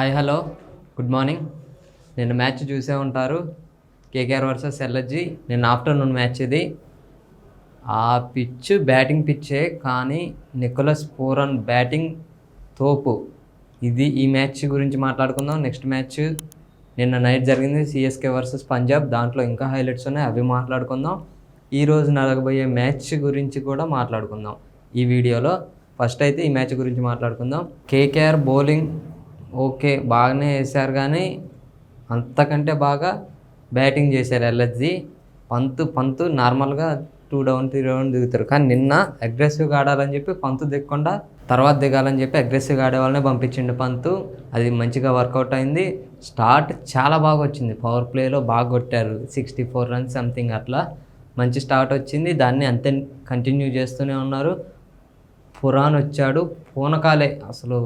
Hi hello good morning. నిన్న match చూసే ఉంటారు, కేకేఆర్ వర్సెస్ ఎల్ఎస్జి. నిన్న ఆఫ్టర్నూన్ మ్యాచ్ ఇది. ఆ పిచ్ బ్యాటింగ్ పిచ్చే, కానీ నికోలస్ పూరన్ బ్యాటింగ్ తోపు. ఈ మ్యాచ్ గురించి మాట్లాడుకుందాం. నెక్స్ట్ మ్యాచ్ నిన్న నైట్ జరిగింది, సిఎస్కే వర్సెస్ పంజాబ్. దాంట్లో ఇంకా హైలైట్స్ ఉన్నాయి, అవి మాట్లాడుకుందాం. ఈరోజు నడగబోయే మ్యాచ్ గురించి కూడా మాట్లాడుకుందాం ఈ వీడియోలో. ఫస్ట్ అయితే ఈ మ్యాచ్ గురించి మాట్లాడుకుందాం. కేకేఆర్ బౌలింగ్ ఓకే బాగానే వేశారు, కానీ అంతకంటే బాగా బ్యాటింగ్ చేశారు ఎల్ఎస్జి. పంతు నార్మల్గా 2 డౌన్ 3 డౌన్ దిగుతారు, కానీ నిన్న అగ్రెసివ్గా ఆడాలని చెప్పి పంతు దిగకుండా తర్వాత దిగాలని చెప్పి అగ్రెసివ్గా ఆడే వాళ్ళనే పంపించిండు పంతు. అది మంచిగా వర్కౌట్ అయింది. స్టార్ట్ చాలా బాగా వచ్చింది, పవర్ ప్లేలో బాగా కొట్టారు, 64 రన్స్ సంథింగ్ అట్లా మంచి స్టార్ట్ వచ్చింది. దాన్ని అంతే కంటిన్యూ చేస్తూనే ఉన్నారు. పురాన్ వచ్చాడు, పూనకాలే అసలు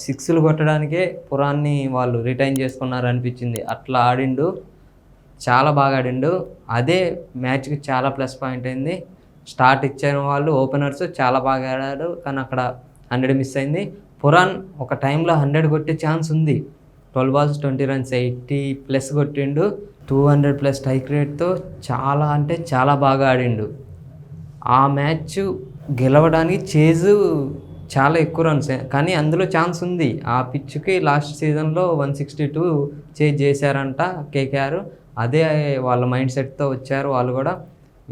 సిక్స్లు కొట్టడానికే పురాన్ని వాళ్ళు రిటైన్ చేసుకున్నారు అనిపించింది. అట్లా ఆడిండు, చాలా బాగా ఆడిండు. అదే మ్యాచ్కి చాలా ప్లస్ పాయింట్ అయింది. స్టార్ట్ ఇచ్చిన వాళ్ళు ఓపెనర్స్ చాలా బాగా ఆడారు, కానీ అక్కడ 100 మిస్ అయింది. పురాన్ ఒక టైంలో 100 కొట్టే ఛాన్స్ ఉంది. 12 balls 20 runs 80+ కొట్టిండు. 200+ స్ట్రైక్ రేట్తో చాలా అంటే చాలా బాగా ఆడిండు. ఆ మ్యాచ్ గెలవడానికి చేజు చాలా ఎక్కువ రన్స్, కానీ అందులో ఛాన్స్ ఉంది. ఆ పిచ్కి లాస్ట్ సీజన్లో 162 చేజ్ చేశారంట కేకేఆర్. అదే వాళ్ళ మైండ్ సెట్తో వచ్చారు వాళ్ళు కూడా.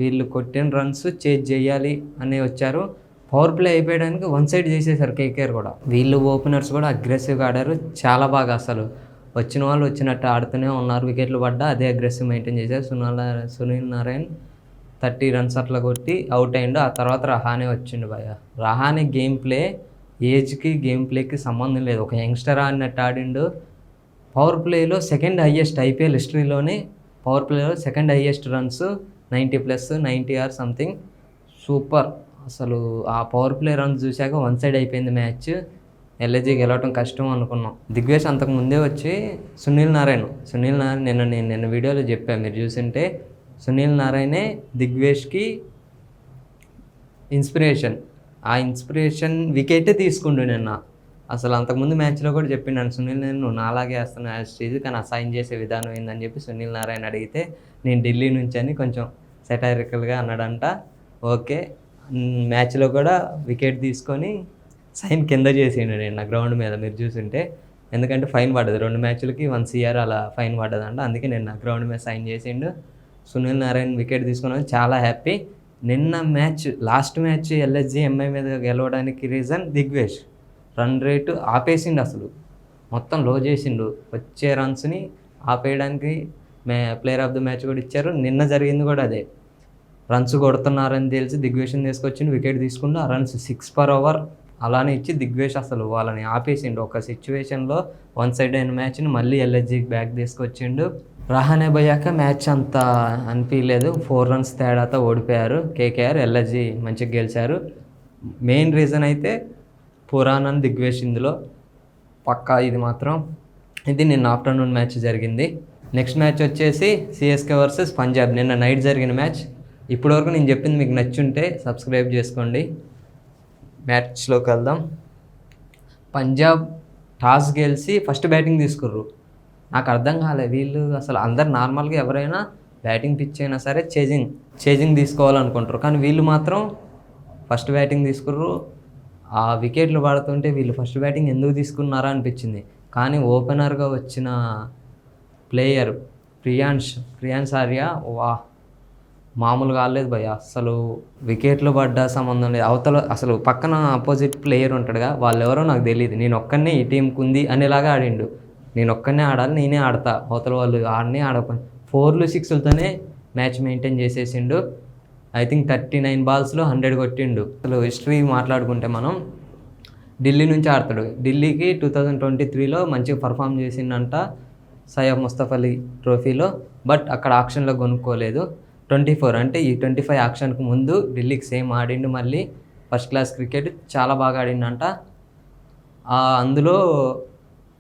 వీళ్ళు కొట్టిన రన్స్ చేజ్ చేయాలి అని వచ్చారు. పవర్ ప్లే అయిపోయడానికి 1 side చేసేసారు కేకేఆర్ కూడా. వీళ్ళు ఓపెనర్స్ కూడా అగ్రెసివ్గా ఆడారు, చాలా బాగా. అసలు వచ్చిన వాళ్ళు వచ్చినట్టు ఆడుతూనే ఉన్నారు. వికెట్లు పడ్డా అదే అగ్రెసివ్ మెయింటైన్ చేశారు. సునీల్ నారాయణ్ 30 runs అట్లా కొట్టి అవుట్ అయ్యిండు. ఆ తర్వాత రహానే వచ్చిండు భయ్య. రహానే గేమ్ ప్లే ఏజ్కి గేమ్ ప్లేకి సంబంధం లేదు, ఒక యంగ్స్టర్ ఆడినట్టు ఆడిండు. పవర్ ప్లేలో సెకండ్ హైయెస్ట్, ఐపీఎల్ హిస్టరీలోనే పవర్ ప్లేలో second highest runs, 90+, 90 or something. Super. అసలు ఆ పవర్ ప్లే రన్స్ చూశాక 1 side అయిపోయింది మ్యాచ్. ఎల్ఎస్జి గెలవటం కష్టం అనుకున్నాం. దిగ్వేష్ అంతకు ముందే వచ్చి సునీల్ నారాయణ్ నిన్న వీడియోలో చెప్పాను, మీరు చూసింటే. సునీల్ నారాయణే దిగ్వేష్కి ఇన్స్పిరేషన్. ఆ ఇన్స్పిరేషన్ వికెటే తీసుకుండు నిన్న. అసలు అంతకుముందు మ్యాచ్లో కూడా చెప్పిండాను, సునీల్ నారాయణ నువ్వు నాలాగే వేస్తున్నావు యాజ్ స్టేజ్, కానీ అసైన్ చేసే విధానం ఏందని చెప్పి సునీల్ నారాయణ అడిగితే, నేను ఢిల్లీ నుంచి అని కొంచెం సెటైరికల్గా అన్నాడంట. ఓకే, మ్యాచ్లో కూడా వికెట్ తీసుకొని సైన్ కింద చేసిండు నిన్న గ్రౌండ్ మీద, మీరు చూసింటే. ఎందుకంటే ఫైన్ పడ్డది, 2 మ్యాచ్లకి 1 CR అలా ఫైన్ పడ్డదంట. అందుకే నిన్న గ్రౌండ్ మీద సైన్ చేసిండు. సునీల్ నారాయణ వికెట్ తీసుకున్నాను, చాలా హ్యాపీ. నిన్న match last match LSG MI మీద గెలవడానికి రీజన్ దిగ్వేష్. రన్ రేటు ఆపేసిండు, అసలు మొత్తం లో చేసిండు. వచ్చే రన్స్ని ఆపేయడానికి ప్లేయర్ ఆఫ్ ద మ్యాచ్ కూడా ఇచ్చారు. నిన్న జరిగింది కూడా అదే. రన్స్ కొడుతున్నారని తెలిసి దిగ్వేష్ని తీసుకొచ్చిండు, వికెట్ తీసుకుండు. ఆ రన్స్ 6 per over అలానే ఇచ్చి దిగ్వేష్ అసలు వాళ్ళని ఆపేసిండు. ఒక సిచ్యువేషన్లో 1 side అయిన మ్యాచ్ని మళ్ళీ ఎల్ఎస్జికి బ్యాక్ తీసుకొచ్చిండు. రహానే పోయాక మ్యాచ్ అంత అనిపించలేదు, 4 runs తేడాతో ఓడిపోయారు కేకేఆర్. ఎల్ఎస్జి మంచిగా గెలిచారు. మెయిన్ రీజన్ అయితే పురాన్ అండ్ దిగ్వేష్ ఇందులో పక్కా. ఇది నిన్న ఆఫ్టర్నూన్ మ్యాచ్ జరిగింది. నెక్స్ట్ మ్యాచ్ వచ్చేసి సిఎస్కే వర్సెస్ పంజాబ్. నిన్న నైట్ జరిగిన మ్యాచ్. ఇప్పటివరకు నేను చెప్పింది మీకు నచ్చుంటే సబ్స్క్రైబ్ చేసుకోండి. మ్యాచ్లోకి వెళ్దాం. పంజాబ్ టాస్ గెలిచి ఫస్ట్ బ్యాటింగ్ తీసుకుర్రు. నాకు అర్థం కాలేదు, వీళ్ళు అసలు అందరు నార్మల్గా ఎవరైనా బ్యాటింగ్ పిచ్ అయినా సరే చేజింగ్ తీసుకోవాలనుకుంటారు, కానీ వీళ్ళు మాత్రం ఫస్ట్ బ్యాటింగ్ తీసుకుర్రు. ఆ వికెట్లు పడుతుంటే వీళ్ళు ఫస్ట్ బ్యాటింగ్ ఎందుకు తీసుకున్నారా అనిపించింది. కానీ ఓపెనర్గా వచ్చిన ప్లేయర్ ప్రియాన్స్ ఆర్య మామూలుగా కాలేదు భయ్య. అసలు వికెట్లు పడ్డా సంబంధం లేదు. అవతల అసలు పక్కన ఆపోజిట్ ప్లేయర్ ఉంటాడుగా, వాళ్ళు ఎవరో నాకు తెలియదు, నేను ఒక్కనే ఈ టీంకి ఉంది అనేలాగా ఆడిండు. నేను ఒక్కనే ఆడాలి, నేనే ఆడతా, అవతల వాళ్ళు ఆడనే ఆడకపోయి 4లు 6లతోనే మ్యాచ్ మెయింటైన్ చేసేసిండు. ఐ థింక్ 39 balls 100 కొట్టిండు. అసలు హిస్టరీ మాట్లాడుకుంటే మనం ఢిల్లీ నుంచి ఆడతాడు. ఢిల్లీకి 2023లో మంచిగా పర్ఫామ్ చేసిండంట సయ్యద్ ముస్తఫ్ అలీ ట్రోఫీలో. బట్ అక్కడ ఆక్షన్లో కొనుక్కోలేదు. 24 అంటే ఈ 25 ఆక్షన్కి ముందు ఢిల్లీకి సేమ్ ఆడిండు. మళ్ళీ ఫస్ట్ క్లాస్ క్రికెట్ చాలా బాగా ఆడిండంట. అందులో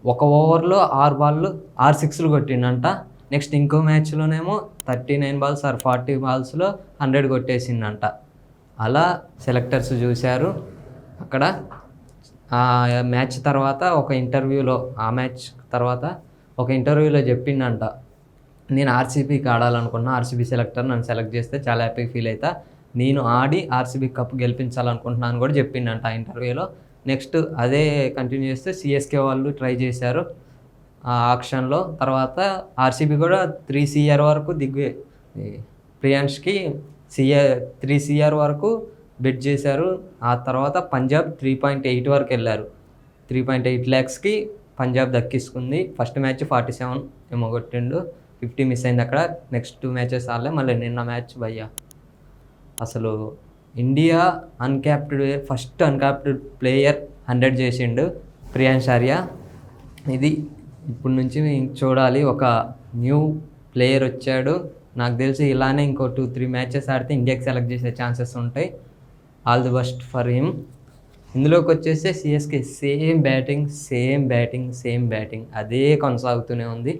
ఒక ఓవర్లో 6 6లు కొట్టిండంట. నెక్స్ట్ ఇంకో మ్యాచ్లోనేమో 39 balls or 40 balls 100 కొట్టేసిండంట. అలా సెలెక్టర్స్ చూశారు. అక్కడ ఆ మ్యాచ్ తర్వాత ఒక ఇంటర్వ్యూలో ఆ మ్యాచ్ తర్వాత ఒక ఇంటర్వ్యూలో చెప్పిండంట, నేను ఆర్సీబీకి ఆడాలనుకున్నా, ఆర్సీబీ సెలెక్టర్ నన్ను సెలెక్ట్ చేస్తే చాలా హ్యాపీగా ఫీల్ అవుతా, నేను ఆడి ఆర్సీబీ కప్ గెలిపించాలనుకుంటున్నాను కూడా చెప్పిండంట ఆ ఇంటర్వ్యూలో. నెక్స్ట్ అదే కంటిన్యూ చేస్తే సిఎస్కే వాళ్ళు ట్రై చేశారు ఆ ఆక్షన్లో. తర్వాత ఆర్సీబీ కూడా 3 CR వరకు ప్రియాంష్కి 3 CR వరకు బెట్ చేశారు. ఆ తర్వాత పంజాబ్ 3.8 వరకు వెళ్ళారు. 3.8 lakhsకి పంజాబ్ దక్కించుకుంది. ఫస్ట్ మ్యాచ్ 47 ఏమో కొట్టిండు, 50 మిస్ అయింది అక్కడ. నెక్స్ట్ 2 మ్యాచెస్ ఆడలే. మళ్ళీ నిన్న మ్యాచ్ భయ్యా అసలు ఇండియా ఫస్ట్ అన్క్యాప్డ్ ప్లేయర్ 100 చేసిండు ప్రియాంష్ ఆర్య. ఇది ఇప్పుడు నుంచి చూడాలి, ఒక న్యూ ప్లేయర్ వచ్చాడు. నాకు తెలిసి ఇలానే ఇంకో 2-3 మ్యాచెస్ ఆడితే ఇండియాకి సెలెక్ట్ చేసే ఛాన్సెస్ ఉంటాయి. All the best for him. ఇందులోకి వచ్చేస్తే సిఎస్కే సేమ్ బ్యాటింగ్ అదే కొనసాగుతూనే ఉంది.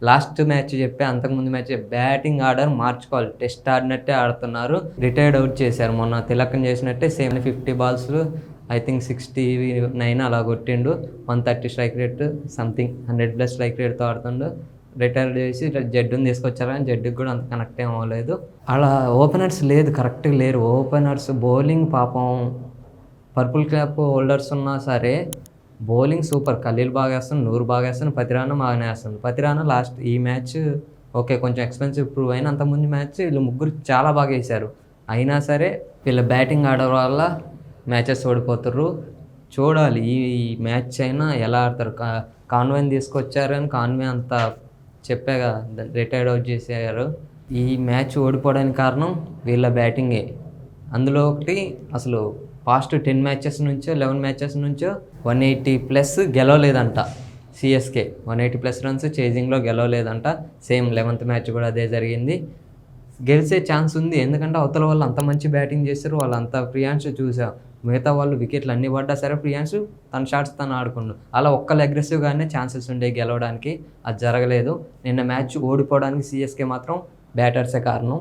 లాస్ట్ మ్యాచ్ చెప్పే, అంతకుముందు మ్యాచ్ బ్యాటింగ్ ఆర్డర్ మార్చుకోవాలి. టెస్ట్ ఆడినట్టే ఆడుతున్నారు. రిటైర్డ్ అవుట్ చేశారు మొన్న తిలకం చేసినట్టే. సేమ్ 50 balls ఐ థింక్ 69 అలా కొట్టిండు. 130 స్ట్రైక్ రేట్ సంథింగ్ 100+ స్ట్రైక్ రేట్తో ఆడుతుండు. రిటైర్ చేసి జడ్డుని తీసుకొచ్చారు, కానీ జడ్డుకి కూడా అంత కనెక్ట్ ఏం అవ్వలేదు. అలా ఓపెనర్స్ లేదు, కరెక్ట్గా లేరు ఓపెనర్స్. బౌలింగ్ పాపం పర్పుల్ క్యాప్ హోల్డర్స్ ఉన్నా సరే బౌలింగ్ సూపర్. ఖలీల్ బాగా వేస్తుంది, నూరు బాగా వేస్తుంది, పతిరానా బాగానే వేస్తుంది. పతిరానా లాస్ట్ ఈ మ్యాచ్ ఓకే కొంచెం ఎక్స్పెన్సివ్ ప్రూవ్ అయినా, అంతకుముందు మ్యాచ్ వీళ్ళు ముగ్గురు చాలా బాగా వేశారు. అయినా సరే వీళ్ళ బ్యాటింగ్ ఆడడం వల్ల మ్యాచెస్ ఓడిపోతారు. చూడాలి ఈ మ్యాచ్ అయినా ఎలా ఆడతారు. కాన్వేని తీసుకొచ్చారు కానీ కాన్వే అంత చెప్పాగా రిటైర్డ్ అవుట్ చేశారు. ఈ మ్యాచ్ ఓడిపోవడానికి కారణం వీళ్ళ బ్యాటింగే. అందులో ఒకటి అసలు పాస్ట్ 10 మ్యాచెస్ నుంచో 11 మ్యాచెస్ నుంచో 180+ గెలవలేదంట సిఎస్కే. 180+ రన్స్ చేజింగ్లో గెలవలేదంట. సేమ్ 11th మ్యాచ్ కూడా అదే జరిగింది. గెలిచే ఛాన్స్ ఉంది, ఎందుకంటే అవతల వాళ్ళు అంత మంచి బ్యాటింగ్ చేస్తారు. వాళ్ళంతా ప్రియాంష్ చూసా, మిగతా వాళ్ళు వికెట్లు అన్నీ పడ్డా సరే ప్రియాంష్ తన షాట్స్ తను ఆడుకుండు. అలా ఒక్కళ్ళు అగ్రెసివ్గానే ఛాన్సెస్ ఉండేవి గెలవడానికి, అది జరగలేదు. నిన్న మ్యాచ్ ఓడిపోవడానికి సిఎస్కే మాత్రం బ్యాటర్సే కారణం.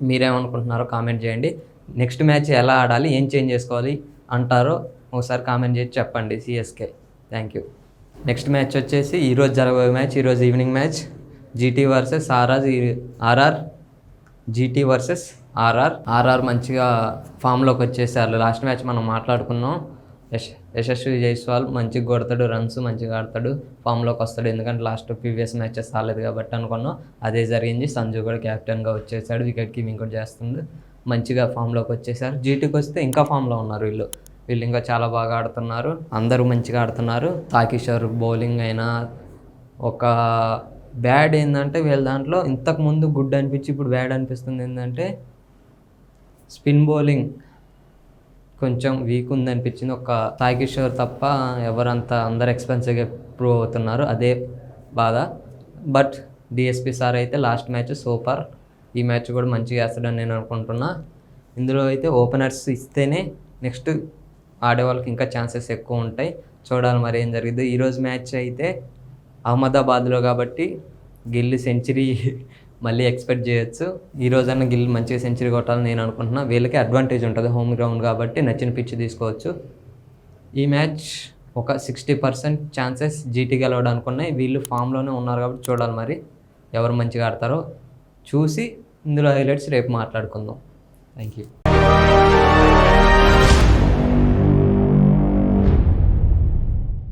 మీరేమనుకుంటున్నారో కామెంట్ చేయండి. నెక్స్ట్ మ్యాచ్ ఎలా ఆడాలి, ఏం చేంజ్ చేసుకోవాలి అంటారో ఒకసారి కామెంట్ చేసి చెప్పండి. CSK thank you. Next match వచ్చేసి ఈరోజు జరగబోయే మ్యాచ్, ఈరోజు evening match GT versus RR. GT versus RR మంచిగా ఫామ్లోకి వచ్చేసారు. లాస్ట్ మ్యాచ్ మనం మాట్లాడుకున్నాం. యశస్వి జైస్వాల్ మంచిగా కొడతాడు, రన్స్ మంచిగా ఆడతాడు, ఫామ్లోకి వస్తాడు. ఎందుకంటే లాస్ట్ ప్రీవియస్ మ్యాచెస్ రాలేదు కాబట్టి అనుకున్నాం. అదే జరిగింది. సంజు కూడా క్యాప్టెన్గా వచ్చేసాడు, వికెట్ కీపింగ్ కూడా చేస్తుండు, మంచిగా ఫామ్లోకి వచ్చేసారు. జీటీకి వస్తే ఇంకా ఫామ్లో ఉన్నారు వీళ్ళు ఇంకా చాలా బాగా ఆడుతున్నారు. అందరూ మంచిగా ఆడుతున్నారు. తాకిషోర్ బౌలింగ్ అయినా ఒక బ్యాడ్ ఏంటంటే వీళ్ళ దాంట్లో ఇంతకుముందు గుడ్ అనిపించి ఇప్పుడు బ్యాడ్ అనిపిస్తుంది. ఏంటంటే స్పిన్ బౌలింగ్ కొంచెం వీక్ ఉంది అనిపించింది. ఒక తాకిషోర్ తప్ప ఎవరంతా అందరు ఎక్స్పెన్సివ్గా ప్రూవ్ అవుతున్నారు, అదే బాధ. బట్ డిఎస్పి సార్ అయితే లాస్ట్ మ్యాచ్ సూపర్. ఈ మ్యాచ్ కూడా మంచిగా వేస్తాడని నేను అనుకుంటున్నా. ఇందులో అయితే ఓపెనర్స్ ఇస్తేనే నెక్స్ట్ ఆడేవాళ్ళకి ఇంకా ఛాన్సెస్ ఎక్కువ ఉంటాయి. చూడాలి మరి ఏం జరిగింది. ఈరోజు మ్యాచ్ అయితే అహ్మదాబాద్లో కాబట్టి గిల్ సెంచరీ మళ్ళీ ఎక్స్పెక్ట్ చేయొచ్చు. ఈ రోజైనా గిల్ మంచిగా సెంచరీ కొట్టాలని నేను అనుకుంటున్నా. వీళ్ళకి అడ్వాంటేజ్ ఉంటుంది, హోమ్ గ్రౌండ్ కాబట్టి నచ్చిన పిచ్ తీసుకోవచ్చు. ఈ మ్యాచ్ ఒక 60% ఛాన్సెస్ జీటీ గెలవడానికి ఉన్నాయి. వీళ్ళు ఫామ్లోనే ఉన్నారు కాబట్టి చూడాలి మరి ఎవరు మంచిగా ఆడతారో చూసి ఇందులో హైలైట్స్ రేపు మాట్లాడుకుందాం. Thank you.